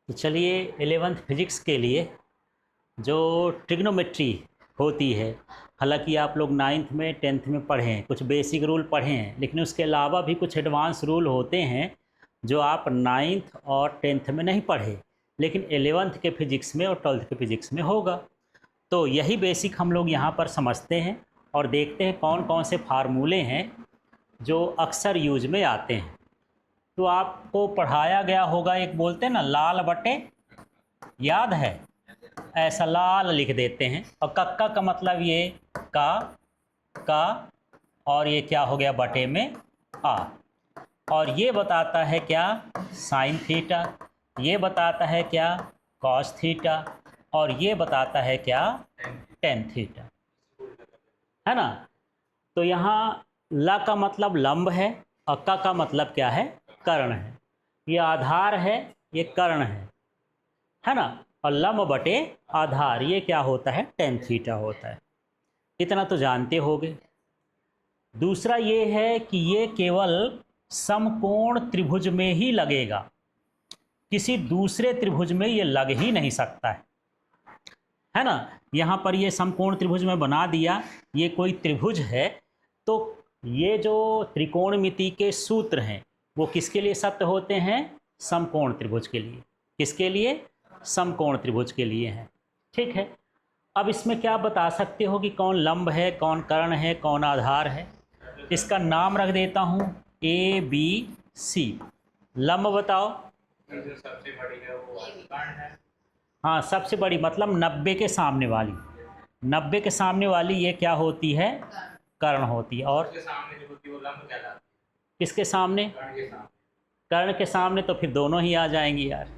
तो चलिए 11th physics के लिए जो ट्रिग्नोमेट्री होती है, हालांकि आप लोग 9th में 10th में पढ़े हैं, कुछ बेसिक रूल पढ़े हैं, लेकिन उसके अलावा भी कुछ एडवांस रूल होते हैं जो आप 9th और 10th में नहीं पढ़े, लेकिन 11th के फिजिक्स में और 12th के फिजिक्स में होगा। तो यही बेसिक हम लोग यहाँ पर समझते हैं और देखते हैं कौन कौन से फार्मूले हैं जो अक्सर यूज में आते हैं। तो आपको पढ़ाया गया होगा, एक बोलते हैं ना लाल बटे, याद है? ऐसा लाल लिख देते हैं और कक्का का मतलब ये का और ये क्या हो गया बटे में आ, और ये बताता है क्या साइन थीटा, ये बताता है क्या कॉस थीटा, और ये बताता है क्या टेन थीटा, है ना। तो यहाँ ला का मतलब लंब है और का मतलब क्या है कर्ण है। ये आधार है, ये कर्ण है ना। और लंब बटे आधार ये क्या होता है टेन थीटा होता है। इतना तो जानते होगे। दूसरा ये है कि ये केवल समकोण त्रिभुज में ही लगेगा, किसी दूसरे त्रिभुज में ये लग ही नहीं सकता है ना। यहाँ पर ये समकोण त्रिभुज में बना दिया, ये कोई त्रिभुज है, तो ये जो त्रिकोणमिति के सूत्र हैं वो किसके लिए सत्य होते हैं? समकोण त्रिभुज के लिए। किसके लिए? समकोण त्रिभुज के लिए हैं। ठीक है। अब इसमें क्या बता सकते हो कि कौन लंब है, कौन कर्ण है, कौन आधार है? इसका नाम रख देता हूँ ए बी सी। लंब बताओ। सबसे बड़ी है वो कर्ण है। हाँ, सबसे बड़ी मतलब 90 के सामने वाली, 90 के सामने वाली ये क्या होती है? कर्ण होती है। और उसके सामने जो होती है वो लंब कहलाती है। किसके सामने? कर्ण के सामने। कर्ण के सामने तो फिर दोनों ही आ जाएंगी यार।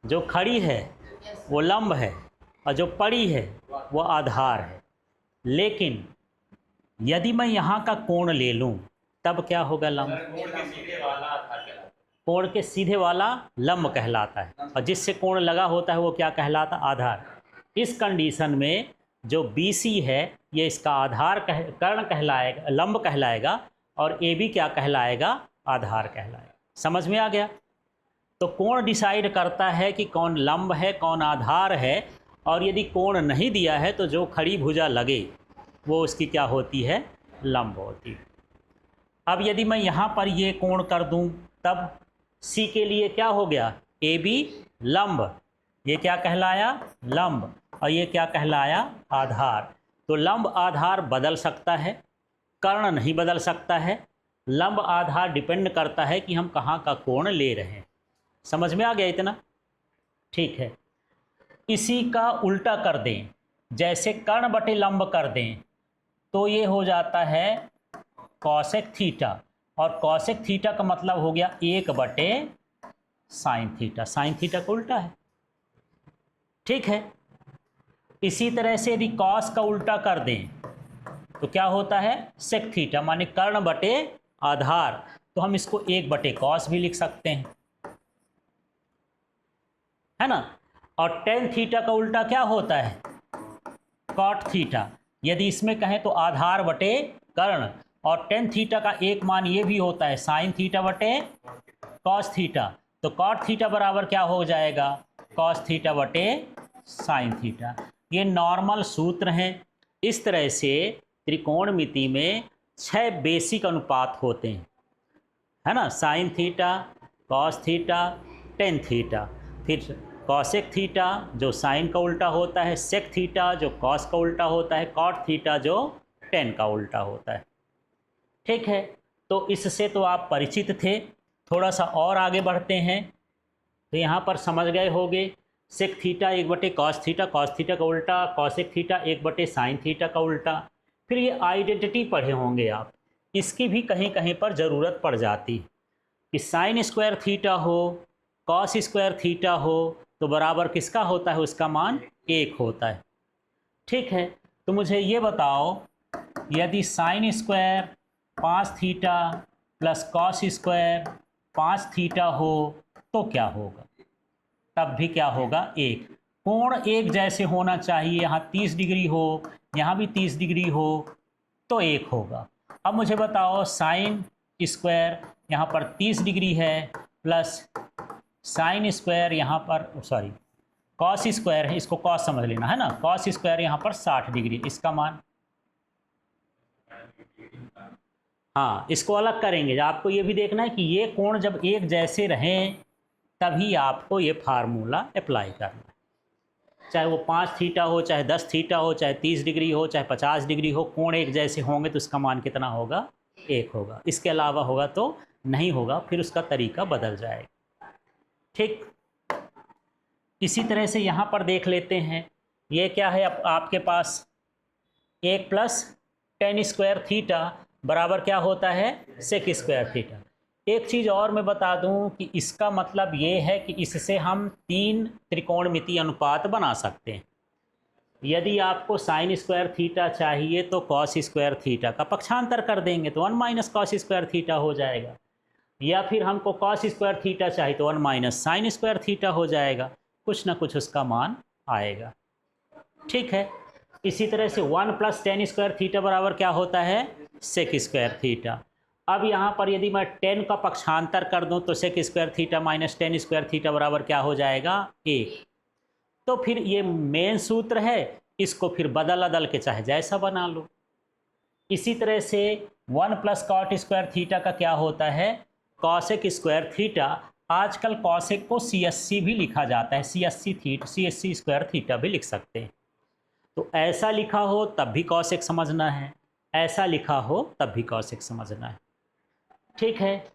जो खड़ी है वो लंब है और जो पड़ी है वो आधार है। लेकिन यदि मैं यहाँ का कोण ले लूँ तब क्या होगा? लंब। कोण के सीधे वाला आधार कहलाता है। कोण के सीधे वाला लंब कहलाता है और जिससे कोण लगा होता है वो क्या कहलाता? आधार। इस कंडीशन में जो BC है ये इसका आधार कर्ण कहलाएगा, लंब कहलाएगा, और AB क्या कहलाएगा? आधार कहलाएगा। समझ में आ गया? तो कोण डिसाइड करता है कि कौन लंब है, कौन आधार है, और यदि कोण नहीं दिया है तो जो खड़ी भुजा लगे वो उसकी क्या होती है? लंब होती है। अब यदि मैं यहाँ पर ये कोण कर दूँ तब C के लिए क्या हो गया? AB लंब, ये क्या कहलाया? लंब, और ये क्या कहलाया? आधार। तो लंब आधार बदल सकता है, कर्ण नहीं बदल सकता है। लंब आधार डिपेंड करता है कि हम कहाँ का कोण ले रहे हैं। समझ में आ गया इतना? ठीक है। इसी का उल्टा कर दें, जैसे कर्ण बटे लंब कर दें तो ये हो जाता है कॉसेक थीटा, और कॉसेक थीटा का मतलब हो गया 1 बटे साइन थीटा। साइन थीटा का उल्टा है। ठीक है। इसी तरह से यदि कॉस का उल्टा कर दें तो क्या होता है? सेक थीटा, माने कर्ण बटे आधार, तो हम इसको 1 बटे कॉस भी लिख सकते हैं, है ना। और टेन थीटा का उल्टा क्या होता है? Cot theta. यदि इसमें कहें तो आधार बटे कर्ण, और टेन थीटा का एक मान ये भी होता है साइन थीटा बटे कॉस थीटा। तो कॉट थीटा बराबर क्या हो जाएगा? कॉस थीटा बटे साइन थीटा। ये नॉर्मल सूत्र हैं। इस तरह से त्रिकोणमिति में 6 बेसिक अनुपात होते हैं, है ना। Sine theta, cos theta, tan theta, फिर कॉसेक थीटा जो साइन का उल्टा होता है, सेक थीटा जो कॉस का उल्टा होता है, कॉट थीटा जो टेन का उल्टा होता है। ठीक है। तो इससे तो आप परिचित थे। थोड़ा सा और आगे बढ़ते हैं तो यहाँ पर समझ गए होंगे सेक थीटा 1 बटे कॉस थीटा, कॉस थीटा का उल्टा, कॉसेक थीटा 1 बटे साइन थीटा का उल्टा। फिर ये आइडेंटिटी पढ़े होंगे आप, इसकी भी कहीं कहीं पर ज़रूरत पड़ जाती है कि साइन स्क्वायर थीटा हो, कॉस स्क्वायर थीटा हो तो बराबर किसका होता है? उसका मान 1 होता है। ठीक है। तो मुझे ये बताओ, यदि sine square 5 theta plus cos square 5 theta हो तो क्या होगा? तब भी क्या होगा? 1। कोण एक जैसे होना चाहिए, यहाँ 30 डिग्री हो, यहाँ भी 30 डिग्री हो तो 1 होगा। अब मुझे बताओ साइन स्क्वायर यहाँ पर 30 डिग्री है प्लस साइन स्क्वायर यहाँ पर सॉरी कॉस स्क्वायर है, इसको कॉस समझ लेना है ना, कॉस स्क्वायर यहाँ पर 60 डिग्री, इसका मान हाँ इसको अलग करेंगे। आपको ये भी देखना है कि ये कोण जब एक जैसे रहें तभी आपको ये फार्मूला अप्लाई करना है, चाहे वो 5 थीटा हो, चाहे 10 थीटा हो, चाहे 30 डिग्री हो, चाहे 50 डिग्री हो, कोण एक जैसे होंगे तो उसका मान कितना होगा, 1 होगा। इसके अलावा होगा तो नहीं होगा, फिर उसका तरीका बदल जाएगा। ठीक, इसी तरह से यहाँ पर देख लेते हैं, ये क्या है, अब आपके पास 1 प्लस टेन स्क्वायर थीटा बराबर क्या होता है, सेक स्क्वायर थीटा। एक चीज़ और मैं बता दूं कि इसका मतलब ये है कि इससे हम 3 त्रिकोणमितीय अनुपात बना सकते हैं। यदि आपको साइन स्क्वायर थीटा चाहिए तो कॉस स्क्वायर थीटा का पक्षांतर कर देंगे तो 1 माइनस कॉस स्क्वायर थीटा हो जाएगा, या फिर हमको कॉस स्क्वायर थीटा चाहिए तो 1 माइनस साइन स्क्वायर थीटा हो जाएगा, कुछ ना कुछ उसका मान आएगा। ठीक है, इसी तरह से 1 प्लस टेन स्क्वायर थीटा बराबर क्या होता है, सेक स्क्वायर थीटा। अब यहाँ पर यदि मैं 10 का पक्षांतर कर दूँ तो sec square theta minus tan square theta बराबर क्या हो जाएगा, 1। तो फिर ये मेन सूत्र है, इसको फिर बदल अदल के चाहे जैसा बना लो। इसी तरह से 1 प्लस कॉट स्क्वायर थीटा का क्या होता है, कॉसेक स्क्वायर थीटा। आजकल कॉसेक को CSC भी लिखा जाता है, CSC स्क्वायर थीटा भी लिख सकते हैं। तो ऐसा लिखा हो तब भी कॉसेक समझना है, ऐसा लिखा हो तब भी कॉसेक समझना है। ठीक है,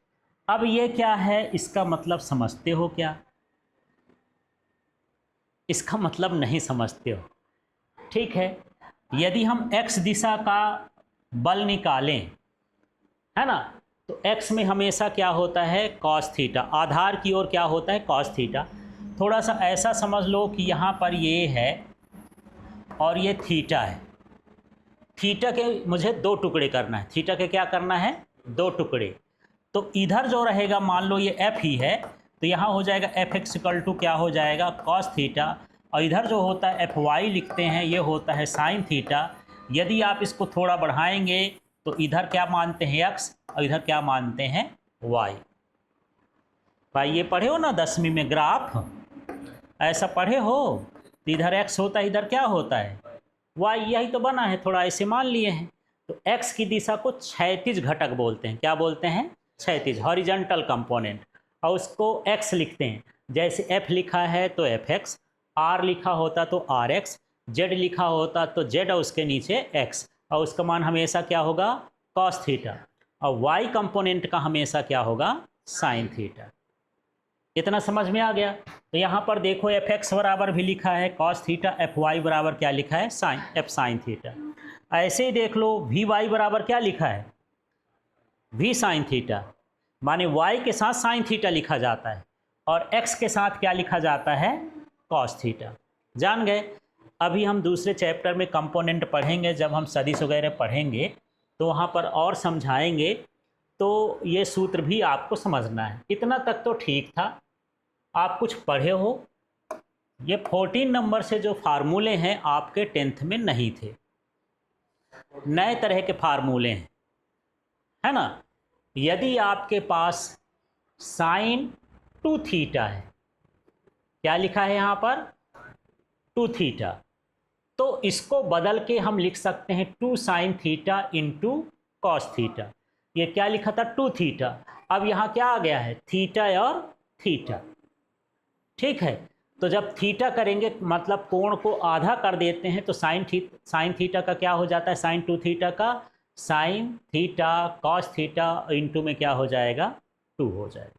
अब ये क्या है, इसका मतलब समझते हो क्या, इसका मतलब नहीं समझते हो। ठीक है, यदि हम x दिशा का बल निकालें, है ना, तो x में हमेशा क्या होता है, कॉस थीटा, आधार की ओर क्या होता है, कॉस थीटा। थोड़ा सा ऐसा समझ लो कि यहाँ पर ये है और ये थीटा है, थीटा के मुझे 2 टुकड़े करना है, थीटा के क्या करना है, 2 टुकड़े। तो इधर जो रहेगा, मान लो ये f ही है, तो यहाँ हो जाएगा fx इक्वल टू क्या हो जाएगा, कॉस थीटा, और इधर जो होता है fy लिखते हैं, ये होता है साइन थीटा। यदि आप इसको थोड़ा बढ़ाएंगे तो इधर क्या मानते हैं x और इधर क्या मानते हैं y। भाई ये पढ़े हो ना 10वीं में ग्राफ, ऐसा पढ़े हो, तो इधर x होता है, इधर क्या होता है y, यही तो बना है, थोड़ा ऐसे मान लिए हैं। तो x की दिशा को क्षैतिज घटक बोलते हैं, क्या बोलते हैं, क्षैतिज, हॉरिजॉन्टल कंपोनेंट, और उसको x लिखते हैं। जैसे f लिखा है तो fx, r लिखा होता तो rx, z लिखा होता तो z और उसके नीचे x, और उसका मान हमेशा क्या होगा, cos थीटा, और y कंपोनेंट का हमेशा क्या होगा, sin थीटा। इतना समझ में आ गया। तो यहाँ पर देखो fx बराबर भी लिखा है cos थीटा, fy बराबर क्या लिखा है, f sin थीटा। ऐसे ही देख लो vy बराबर क्या लिखा है, v sin थीटा, माने y के साथ sin थीटा लिखा जाता है और x के साथ क्या लिखा जाता है, cos थीटा। जान गए। अभी हम दूसरे चैप्टर में कंपोनेंट पढ़ेंगे, जब हम सदिश वगैरह पढ़ेंगे तो वहाँ पर और समझाएंगे, तो ये सूत्र भी आपको समझना है। इतना तक तो ठीक था, आप कुछ पढ़े हो। ये 14 नंबर से जो फार्मूले हैं आपके 10th में नहीं थे, नए तरह के फार्मूले हैं, है ना। यदि आपके पास साइन 2 थीटा है, क्या लिखा है यहाँ पर, 2 थीटा, तो इसको बदल के हम लिख सकते हैं 2 sine theta into cos theta. ये क्या लिखा था, 2 थीटा, अब यहाँ क्या आ गया है, थीटा और थीटा। ठीक है, तो जब थीटा करेंगे मतलब कोण को आधा कर देते हैं, तो साइन थीटा का क्या हो जाता है, साइन 2 थीटा का sine theta cos theta into में क्या हो जाएगा, 2 हो जाएगा।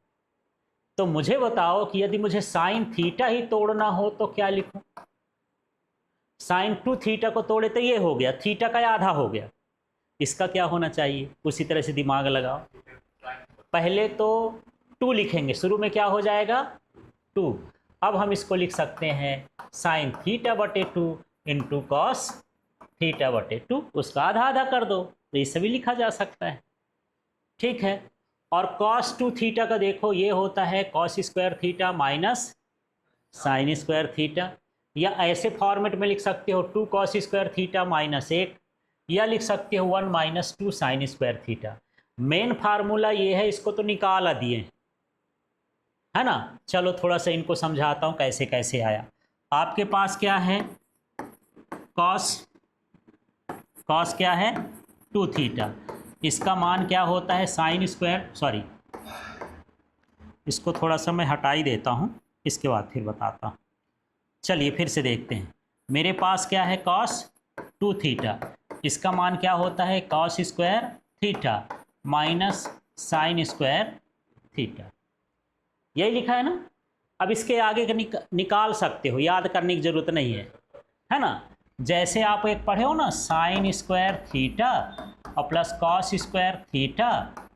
तो मुझे बताओ कि यदि मुझे साइन थीटा ही तोड़ना हो तो क्या लिखूं, साइन 2 थीटा को तोड़े तो ये हो गया, थीटा का आधा हो गया, इसका क्या होना चाहिए, उसी तरह से दिमाग लगाओ। पहले तो 2 लिखेंगे, शुरू में क्या हो जाएगा, 2। अब हम इसको लिख सकते हैं साइन थीटा बटे 2 इंटू कॉस थीटा बटे 2, उसका आधा आधा कर दो, तो इसे भी लिखा जा सकता है। ठीक है, और कॉस 2 थीटा का देखो, ये होता है cos square theta minus sine square theta, या ऐसे फॉर्मेट में लिख सकते हो 2 कॉस स्क्वायर थीटा माइनस 1, या लिख सकते हो 1 minus 2 sine square theta. Main formula ये है, इसको तो निकाल दिए है ना। चलो थोड़ा सा इनको समझाता हूँ कैसे कैसे आया। आपके पास क्या है, कॉस, कॉस क्या है 2 थीटा, इसका मान क्या होता है साइन स्क्वायर, सॉरी इसको थोड़ा सा मैं हटा ही देता हूँ, इसके बाद फिर बताता हूँ। चलिए फिर से देखते हैं। मेरे पास क्या है कॉस 2 थीटा, इसका मान क्या होता है cos square theta minus sine square theta, यही लिखा है ना। अब इसके आगे का निकाल सकते हो, याद करने की ज़रूरत नहीं है ना। जैसे आप एक पढ़े हो ना साइन स्क्वायर थीटा और प्लस कॉस स्क्वायर थीटा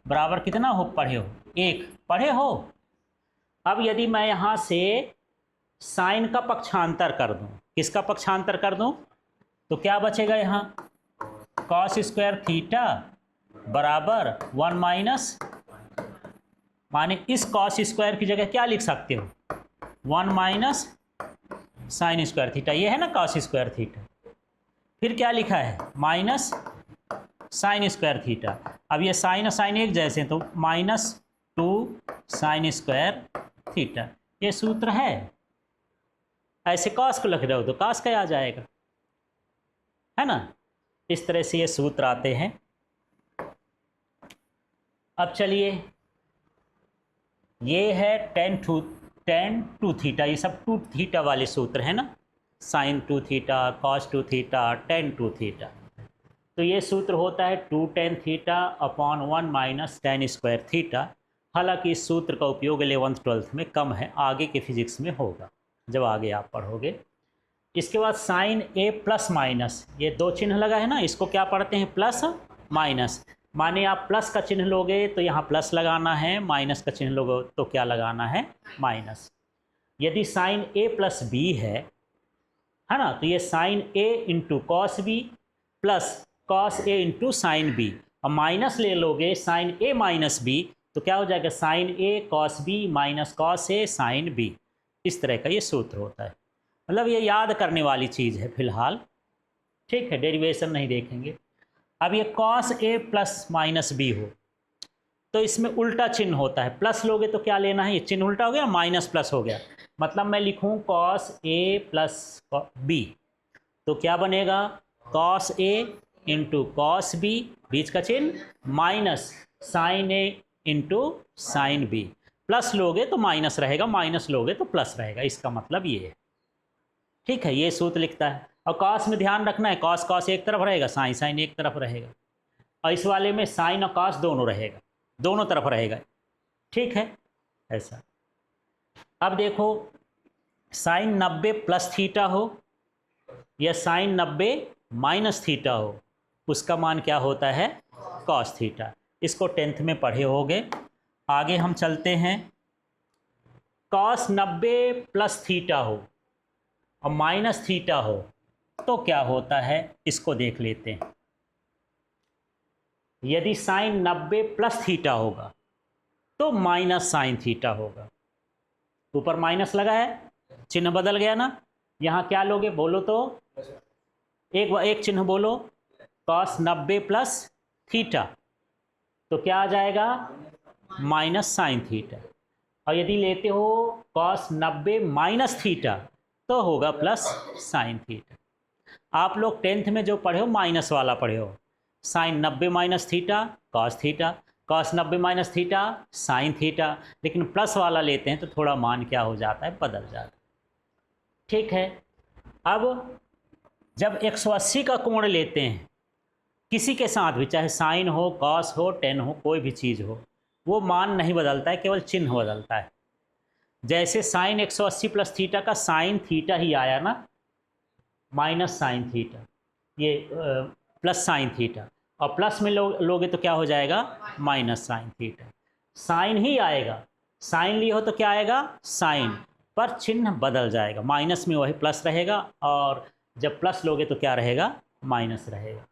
बराबर कितना हो पढ़े हो, 1 पढ़े हो। अब यदि मैं यहाँ से साइन का पक्षांतर कर दूँ, किसका पक्षांतर कर दूँ, तो क्या बचेगा यहाँ कॉस स्क्वायर थीटा बराबर 1 माइनस, माने इस कॉस स्क्वायर की जगह क्या लिख सकते हो 1 माइनस साइन स्क्वायर थीटा, ये है ना कॉस स्क्वायर थीटा, फिर क्या लिखा है माइनस साइन स्क्वायर थीटा। अब ये साइन और साइन एक जैसे, तो -2 साइन स्क्वायर थीटा, ये सूत्र है। ऐसे कॉस को लिख रहे हो तो कॉस का आ जाएगा, है ना। इस तरह से ये सूत्र आते हैं। अब चलिए, ये है tan 2 थीटा, ये सब 2 थीटा वाले सूत्र है ना, sine 2 theta, cos 2 theta, tan 2 theta. तो ये सूत्र होता है 2 tan theta upon 1 minus tan square theta. हालांकि इस सूत्र का उपयोग 11th 12th में कम है, आगे के फिजिक्स में होगा जब आगे आप पढ़ोगे। इसके बाद साइन ए प्लस माइनस, ये 2 चिन्ह लगा है ना, इसको क्या पढ़ते हैं प्लस माइनस, माने आप प्लस का चिन्ह लोगे तो यहाँ प्लस लगाना है, माइनस का चिन्ह लोगे तो क्या लगाना है माइनस। यदि साइन ए प्लस बी है ना, तो ये sine A into cos B plus cos A into sine B, और माइनस ले लोगे साइन ए माइनस बी, तो क्या हो जाएगा sign A cos B minus cos A sine B. इस तरह का ये सूत्र होता है, मतलब ये याद करने वाली चीज़ है फिलहाल, ठीक है, डेरिवेशन नहीं देखेंगे। अब ये cos A plus minus B हो तो इसमें उल्टा चिन्ह होता है, प्लस लोगे तो क्या लेना है, ये चिन्ह उल्टा हो गया, माइनस प्लस हो गया, मतलब मैं लिखूं कॉस ए प्लस बी, तो क्या बनेगा cos A into cos B, बीच का चिन्ह, minus sign A into sine B. Plus लोगे तो माइनस रहेगा, माइनस लोगे तो प्लस रहेगा, इसका मतलब ये है, ठीक है। ये सूत्र लिखता है। और कॉस में ध्यान रखना है, कॉस कॉस एक तरफ रहेगा, साइन साइन एक तरफ रहेगा, और इस वाले में साइन और कॉस दोनों रहेगा, दोनों तरफ रहेगा, ठीक है ऐसा। अब देखो साइन 90 प्लस थीटा हो या साइन 90 माइनस थीटा हो, उसका मान क्या होता है कॉस थीटा। इसको 10th में पढ़े होगे। आगे हम चलते हैं, कॉस 90 प्लस थीटा हो और माइनस थीटा हो तो क्या होता है, इसको देख लेते हैं। यदि साइन 90 प्लस थीटा होगा तो माइनस साइन थीटा होगा, ऊपर माइनस लगा है, चिन्ह बदल गया ना, यहाँ क्या लोगे बोलो तो, एक चिन्ह बोलो, कॉस 90 प्लस थीटा, तो क्या आ जाएगा माइनस साइन थीटा। और यदि लेते हो कॉस 90 माइनस थीटा तो होगा प्लस साइन थीटा। आप लोग 10th में जो पढ़े हो माइनस वाला पढ़े हो, sine 90 minus theta cos theta, cos 90 minus theta sine theta, लेकिन प्लस वाला लेते हैं तो थोड़ा मान क्या हो जाता है, बदल जाता है, ठीक है। अब जब 180 का कोण लेते हैं किसी के साथ भी, चाहे साइन हो कॉस हो टेन हो कोई भी चीज़ हो, वो मान नहीं बदलता है, केवल चिन्ह बदलता है। जैसे साइन 180 प्लस थीटा का साइन थीटा ही आया ना, माइनस साइन थीटा, ये प्लस साइन थीटा, और प्लस में लोगे तो क्या हो जाएगा माइनस साइन थीटा। साइन ही आएगा, साइन लिए हो तो क्या आएगा साइन, पर चिन्ह बदल जाएगा, माइनस में वही प्लस रहेगा, और जब प्लस लोगे तो क्या रहेगा माइनस रहेगा।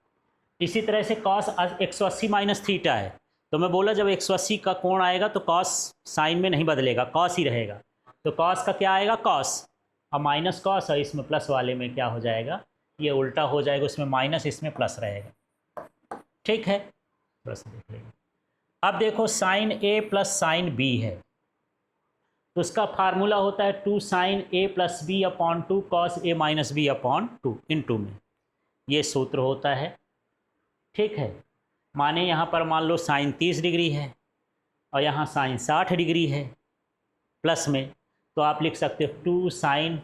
इसी तरह से कॉस 180 माइनस थीटा है, तो मैं बोला जब 180 का कोण आएगा तो कॉस साइन में नहीं बदलेगा, कॉस ही रहेगा, तो कॉस का क्या आएगा कॉस, और माइनस कॉस, और इसमें प्लस वाले में क्या हो जाएगा, ये उल्टा हो जाएगा, उसमें माइनस इसमें प्लस रहेगा, ठीक है। प्लस देख लेंगे। अब देखो साइन ए प्लस साइन बी है, तो उसका फार्मूला होता है 2 sign A plus B upon 2 cos A minus B upon 2 इन 2 में, ये सूत्र होता है। ठीक है, माने यहाँ पर मान लो साइन 30 डिग्री है और यहाँ साइन 60 डिग्री है प्लस में, तो आप लिख सकते हो 2 साइन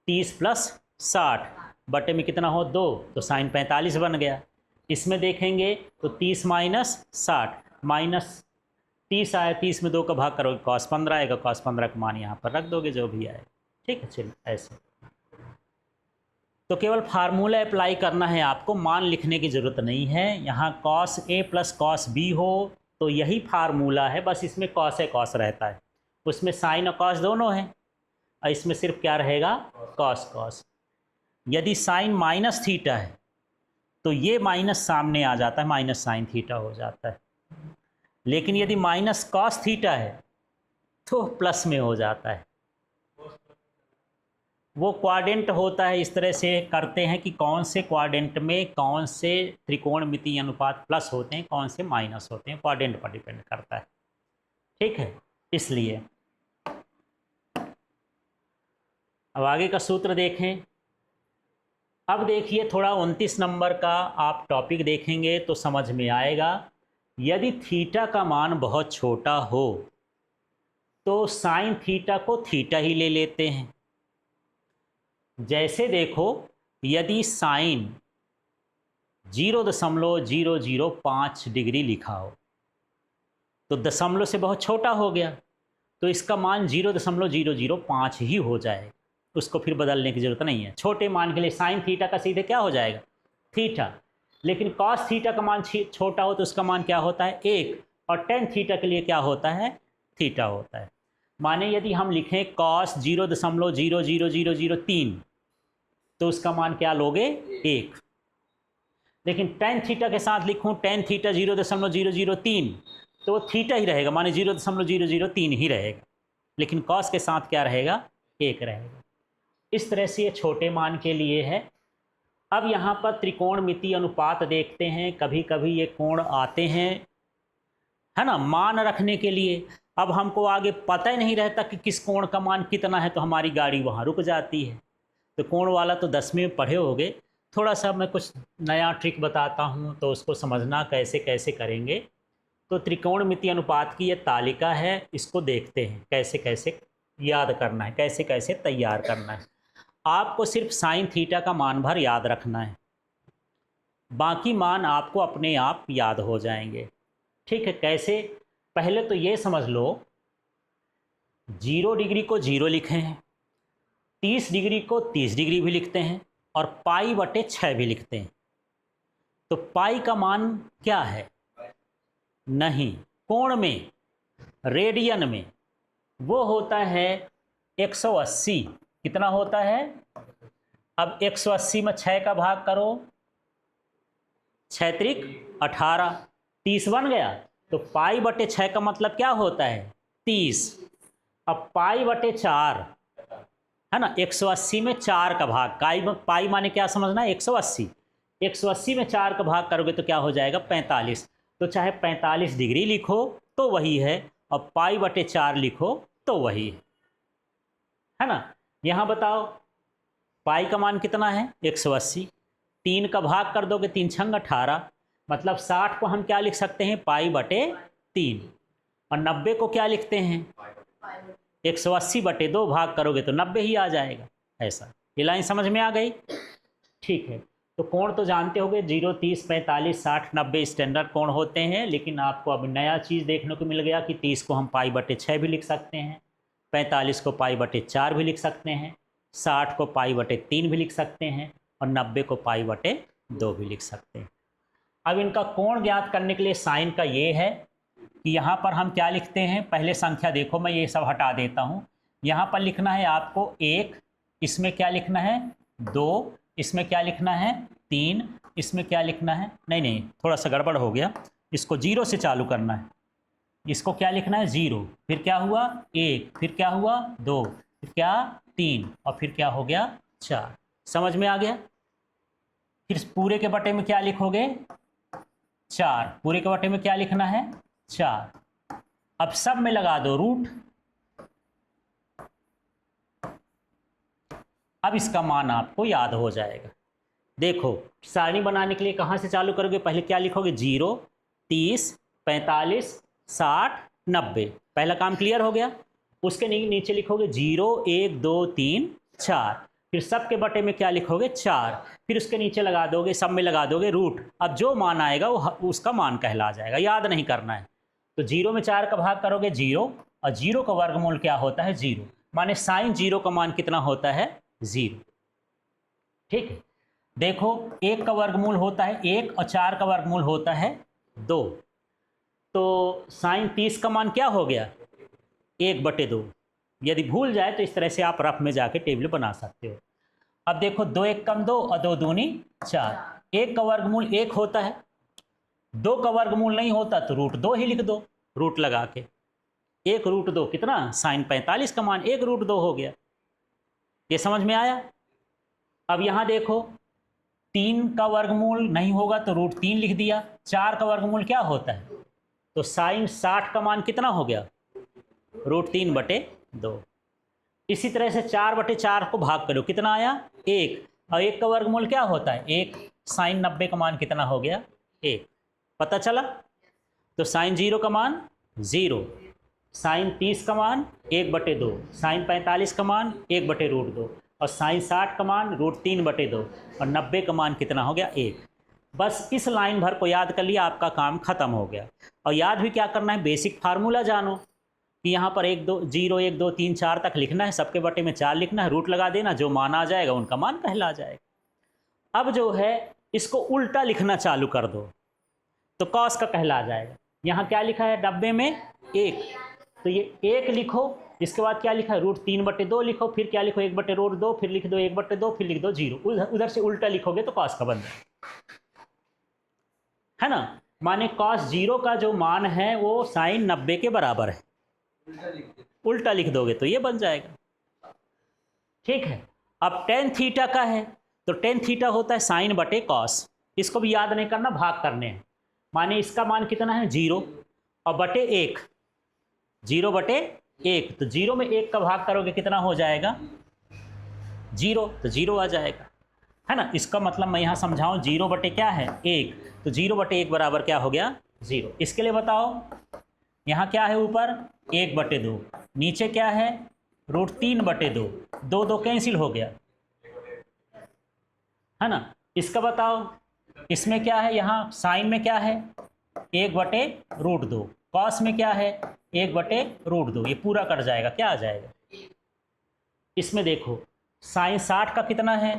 30 प्लस 60 बटे में कितना हो 2, तो साइन 45 बन गया। इसमें देखेंगे तो 30 माइनस 60 माइनस 30 आया, 30 में 2 का भाग करोगे cos 15 आएगा, cos 15 का मान यहाँ पर रख दोगे जो भी आए। ठीक है, चलिए ऐसे तो केवल फार्मूला अप्लाई करना है आपको, मान लिखने की ज़रूरत नहीं है। यहाँ cos a plus cos b हो तो यही फार्मूला है, बस इसमें cos है cos रहता है, उसमें साइन और cos दोनों हैं और इसमें सिर्फ क्या रहेगा cos। यदि साइन माइनस थीटा है तो ये माइनस सामने आ जाता है, माइनस साइन थीटा हो जाता है, लेकिन यदि माइनस कॉस थीटा है तो प्लस में हो जाता है। वो क्वाड्रेंट होता है, इस तरह से करते हैं कि कौन से क्वाड्रेंट में कौन से त्रिकोणमितीय अनुपात प्लस होते हैं, कौन से माइनस होते हैं, क्वाड्रेंट पर डिपेंड करता है। ठीक है, इसलिए अब आगे का सूत्र देखें। अब देखिए थोड़ा 29 नंबर का आप टॉपिक देखेंगे तो समझ में आएगा। यदि थीटा का मान बहुत छोटा हो तो साइन थीटा को थीटा ही ले लेते हैं। जैसे देखो, यदि साइन 0.005 डिग्री लिखा हो तो दशमलव से बहुत छोटा हो गया, तो इसका मान 0.005 ही हो जाएगा, उसको फिर बदलने की ज़रूरत नहीं है। छोटे मान के लिए साइन थीटा का सीधे क्या हो जाएगा थीटा, लेकिन कॉस थीटा का मान छोटा हो तो उसका मान क्या होता है 1, और टेन थीटा के लिए क्या होता है थीटा होता है। माने यदि हम लिखें कॉस 0.00003 तो उसका मान क्या लोगे 1, लेकिन टेन थीटा के साथ लिखूं टेन थीटा 0.003 तो थीटा ही रहेगा, माने 0.003 ही रहेगा, लेकिन कॉस के साथ क्या रहेगा 1 रहेगा। इस तरह से ये छोटे मान के लिए है। अब यहाँ पर त्रिकोणमितीय अनुपात देखते हैं, कभी कभी ये कोण आते हैं, है ना, मान रखने के लिए। अब हमको आगे पता ही नहीं रहता कि किस कोण का मान कितना है, तो हमारी गाड़ी वहाँ रुक जाती है। तो कोण वाला तो 10वीं में पढ़े होगे, थोड़ा सा मैं कुछ नया ट्रिक बताता हूँ तो उसको समझना कैसे कैसे करेंगे। तो त्रिकोणमितीय अनुपात की ये तालिका है, इसको देखते हैं कैसे कैसे याद करना है, कैसे कैसे तैयार करना है। आपको सिर्फ साइन थीटा का मान भर याद रखना है, बाकी मान आपको अपने आप याद हो जाएंगे। ठीक है, कैसे, पहले तो ये समझ लो 0 डिग्री को 0 लिखे हैं, 30 डिग्री को 30 डिग्री भी लिखते हैं और पाई बटे 6 भी लिखते हैं। तो पाई का मान क्या है, नहीं, कोण में रेडियन में वो होता है 180। कितना होता है, अब 180 में 6 का भाग करो, 6 त्रिक 18, 30 बन गया। तो पाई बटे 6 का मतलब क्या होता है 30। अब पाई बटे 4 है ना, 180 में 4 का भाग, पाई माने क्या समझना है 180, 180 में 4 का भाग करोगे तो क्या हो जाएगा 45। तो चाहे 45 डिग्री लिखो तो वही है, और पाई बटे 4 लिखो तो वही है ना। यहाँ बताओ पाई का मान कितना है 180, 3 का भाग कर दोगे 3 छंग 18, मतलब 60 को हम क्या लिख सकते हैं पाई बटे 3, और 90 को क्या लिखते हैं 180 बटे 2 भाग करोगे तो 90 ही आ जाएगा। ऐसा ये लाइन समझ में आ गई। ठीक है, तो कोण तो जानते होगे 0, 30, 45, 60, 90 स्टैंडर्ड कोण होते हैं, लेकिन आपको अब नया चीज़ देखने को मिल गया कि 30 को हम पाई बटे 6 भी लिख सकते हैं, 45 को पाई बटे 4 भी लिख सकते हैं, 60 को पाई बटे 3 भी लिख सकते हैं, और 90 को पाई बटे 2 भी लिख सकते हैं। अब इनका कोण ज्ञात करने के लिए साइन का ये है कि यहाँ पर हम क्या लिखते हैं, पहले संख्या देखो, मैं ये सब हटा देता हूँ। यहाँ पर लिखना है आपको 1, इसमें क्या लिखना है 2, इसमें क्या लिखना है 3, इसमें क्या लिखना है, नहीं थोड़ा सा गड़बड़ हो गया, इसको 0 से चालू करना है। इसको क्या लिखना है 0, फिर क्या हुआ 1, फिर क्या हुआ 2, फिर क्या 3, और फिर क्या हो गया 4। समझ में आ गया। फिर पूरे के बटे में क्या लिखोगे 4, पूरे के बटे में क्या लिखना है 4। अब सब में लगा दो रूट। अब इसका मान आपको याद हो जाएगा। देखो सारणी बनाने के लिए कहाँ से चालू करोगे, पहले क्या लिखोगे, 0, 30, 45, 60, 90। पहला काम क्लियर हो गया। उसके नीचे लिखोगे 0, 1, 2, 3, 4। फिर सब के बटे में क्या लिखोगे, 4। फिर उसके नीचे लगा दोगे, सब में लगा दोगे रूट। अब जो मान आएगा वो उसका मान कहला जाएगा, याद नहीं करना है। तो 0 में 4 का भाग करोगे 0, और 0 का वर्गमूल क्या होता है, 0। माने साइन 0 का मान कितना होता है, 0। ठीक है। देखो 1 का वर्गमूल होता है 1, और 4 का वर्गमूल होता है 2। तो साइन 30 का मान क्या हो गया, 1/2। यदि भूल जाए तो इस तरह से आप रफ में जाके टेबल बना सकते हो। अब देखो 2 1 कम 2 और 2 दूनी 4। 1 का वर्गमूल 1 होता है, 2 का वर्गमूल नहीं होता तो √2 ही लिख दो, रूट लगा के। 1√2 कितना, साइन 45 का मान 1√2 हो गया। ये समझ में आया। अब यहाँ देखो 3 का वर्गमूल नहीं होगा तो √3 लिख दिया। 4 का वर्गमूल क्या होता है, तो साइन 60 का मान कितना हो गया, √3/2। इसी तरह से 4/4 को भाग करो, कितना आया, 1। और 1 का वर्गमूल क्या होता है, 1। साइन 90 का मान कितना हो गया, 1। पता चला। तो साइन 0 का मान 0, साइन 30 का मान 1/2, साइन 45 का मान 1/√2, और साइन 60 का मान √3/2, और 90 का मान कितना हो गया, 1। बस इस लाइन भर को याद कर लिया, आपका काम खत्म हो गया। और याद भी क्या करना है, बेसिक फार्मूला जानो कि यहाँ पर 1 2 0 1 2 3 4 तक लिखना है, सबके बटे में 4 लिखना है, रूट लगा देना, जो मान आ जाएगा उनका मान कहला जाएगा। अब जो है इसको उल्टा लिखना चालू कर दो तो कॉस का कहला जाएगा। यहाँ क्या लिखा है डब्बे में, 1, तो ये 1 लिखो। इसके बाद क्या लिखा है, √3/2 लिखो। फिर क्या लिखो, 1/√2, फिर लिख दो 1/2, फिर लिख दो 0। उधर से उल्टा लिखोगे तो कॉस का बन जाएगा, है ना। माने कॉस 0 का जो मान है वो साइन 90 के बराबर है, उल्टा लिख दोगे तो ये बन जाएगा। ठीक है। अब टेन थीटा का है तो टेन थीटा होता है साइन बटे कॉस। इसको भी याद नहीं करना, भाग करने हैं। माने इसका मान कितना है, 0, और बटे 1, 0/1। तो 0 में 1 का भाग करोगे कितना हो जाएगा, 0, तो 0 आ जाएगा, है ना। इसका मतलब मैं यहाँ समझाऊँ, 0 बटे क्या है, 1, तो 0/1 बराबर क्या हो गया, 0। इसके लिए बताओ, यहाँ क्या है, ऊपर 1/2, नीचे क्या है, √3/2, 2 2 कैंसिल हो गया, है ना। इसका बताओ, इसमें क्या है, यहाँ साइन में क्या है, 1/√2, कॉस में क्या है, 1/√2। ये पूरा कट जाएगा, क्या आ जाएगा, इसमें देखो साइन 60 का कितना है,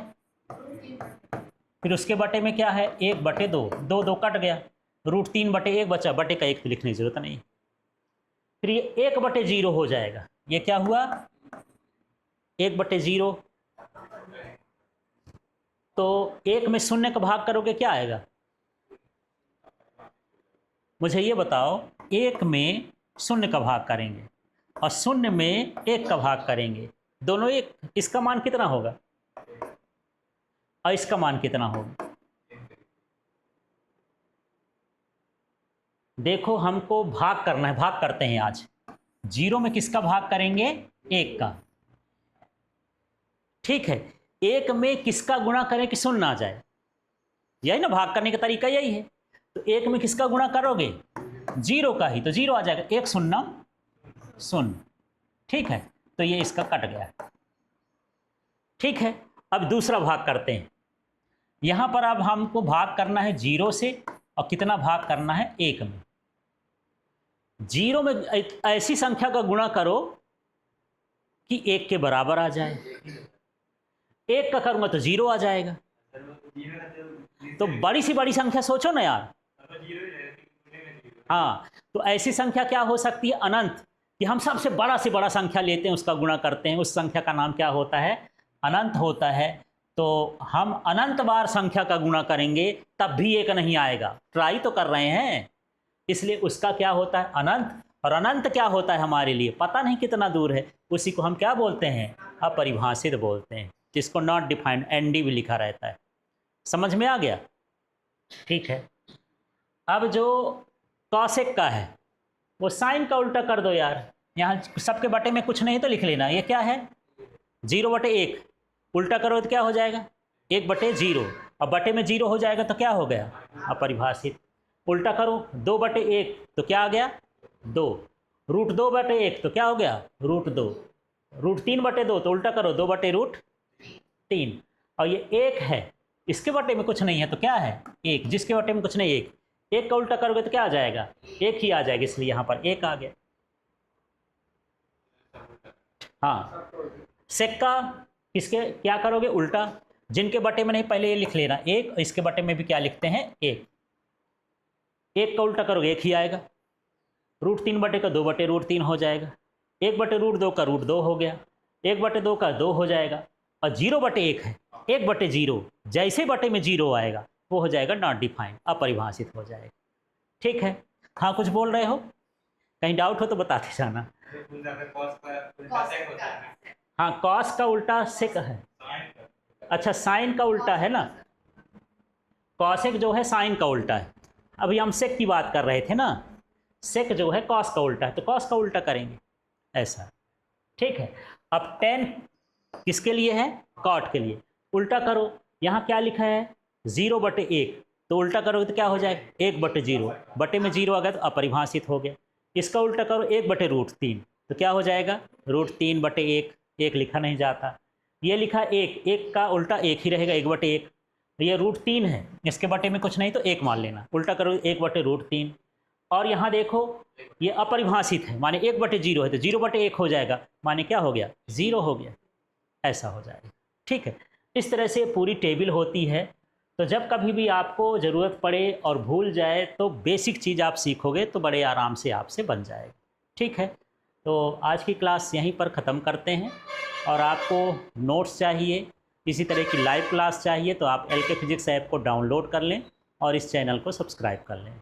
फिर उसके बटे में क्या है, 1/2, 2 2 कट गया, √3/1 बचा, बटे का 1 तो लिखने की जरूरत नहीं। फिर ये 1/0 हो जाएगा। ये क्या हुआ, 1/0। तो 1 में 0 का भाग करोगे क्या आएगा, मुझे ये बताओ। 1 में 0 का भाग करेंगे और 0 में 1 का भाग करेंगे, दोनों 1। इसका मान कितना होगा और इसका मान कितना होगा। देखो हमको भाग करना है, भाग करते हैं आज। 0 में किसका भाग करेंगे, 1 का। ठीक है। 1 में किसका गुणा करें कि 0 आ जाए, यही ना भाग करने का तरीका, यही है। तो 1 में किसका गुणा करोगे, 0 का ही, तो 0 आ जाएगा, 1 0 0। ठीक है। तो ये इसका कट गया। ठीक है। अब दूसरा भाग करते हैं। यहां पर अब हमको भाग करना है 0 से, और कितना भाग करना है, 1 में। 0 में ऐसी संख्या का गुणा करो कि 1 के बराबर आ जाए। 1 का करूंगा तो 0 आ जाएगा। तो बड़ी सी बड़ी संख्या सोचो ना यार। हाँ, तो ऐसी संख्या क्या हो सकती है, अनंत, कि हम सबसे बड़ा से बड़ा संख्या लेते हैं, उसका गुणा करते हैं, उस संख्या का नाम क्या होता है, अनंत होता है। तो हम अनंत बार संख्या का गुणा करेंगे तब भी 1 नहीं आएगा, ट्राई तो कर रहे हैं, इसलिए उसका क्या होता है, अनंत। और अनंत क्या होता है हमारे लिए पता नहीं कितना दूर है, उसी को हम क्या बोलते हैं, अपरिभाषित बोलते हैं, जिसको नॉट डिफाइंड, एनडी भी लिखा रहता है। समझ में आ गया। ठीक है। अब जो कॉसेक का है, वो साइन का उल्टा कर दो यार। यहाँ सबके बटे में कुछ नहीं तो लिख लेना, ये क्या है 0/1, उल्टा करो तो क्या हो जाएगा 1/0। अब बटे में 0 हो जाएगा तो क्या हो गया अपरिभाषित। उल्टा करो 2/1 तो क्या आ गया 2, √2/1 तो क्या हो गया √2, √3/2 तो उल्टा करो 2/√3। और ये 1 है, इसके बटे में कुछ नहीं है तो क्या है 1, जिसके बटे में कुछ नहीं 1, 1 का उल्टा करोगे तो क्या आ जाएगा 1 ही आ जाएगा, इसलिए यहाँ पर 1 आ गया। हाँ, सेक का किसके क्या करोगे उल्टा, जिनके बटे में नहीं पहले ये लिख लेना 1, इसके बटे में भी क्या लिखते हैं 1, 1 का उल्टा करोगे 1 ही आएगा, √3 का 2/√3 हो जाएगा, 1/√2 का √2 हो गया, 1/2 का 2 हो जाएगा, और 0/1 है 1/0, जैसे बटे में 0 आएगा वो हो जाएगा नॉट डिफाइंड, अपरिभाषित हो जाएगा। ठीक है, हाँ कुछ बोल रहे हो, कहीं डाउट हो तो बताते जाना। हाँ, कॉस का उल्टा सेक है, अच्छा साइन का उल्टा है ना, कॉसेक जो है साइन का उल्टा है। अभी हम सेक की बात कर रहे थे ना, सेक जो है कॉस का उल्टा है तो कॉस का उल्टा करेंगे ऐसा। ठीक है, अब टेन किसके लिए है कॉट के लिए, उल्टा करो, यहाँ क्या लिखा है 0/1 तो उल्टा करोगे तो क्या हो जाएगा 1/0, बटे में 0 आ गया तो अपरिभाषित हो गया। इसका उल्टा करो 1/√3 तो क्या हो जाएगा √3/1, 1 लिखा नहीं जाता, ये लिखा 1, 1 का उल्टा 1 ही रहेगा 1/1, ये √3 है, इसके बटे में कुछ नहीं तो 1 मान लेना, उल्टा करो 1/√3। और यहाँ देखो ये अपरिभाषित है, माने 1/0 है तो 0/1 हो जाएगा, माने क्या हो गया 0 हो गया, ऐसा हो जाएगा। ठीक है, इस तरह से पूरी टेबल होती है। तो जब कभी भी आपको ज़रूरत पड़े और भूल जाए तो बेसिक चीज़ आप सीखोगे तो बड़े आराम से आपसे बन जाएगा। ठीक है, तो आज की क्लास यहीं पर ख़त्म करते हैं, और आपको नोट्स चाहिए, इसी तरह की लाइव क्लास चाहिए तो आप LK फिजिक्स ऐप को डाउनलोड कर लें और इस चैनल को सब्सक्राइब कर लें।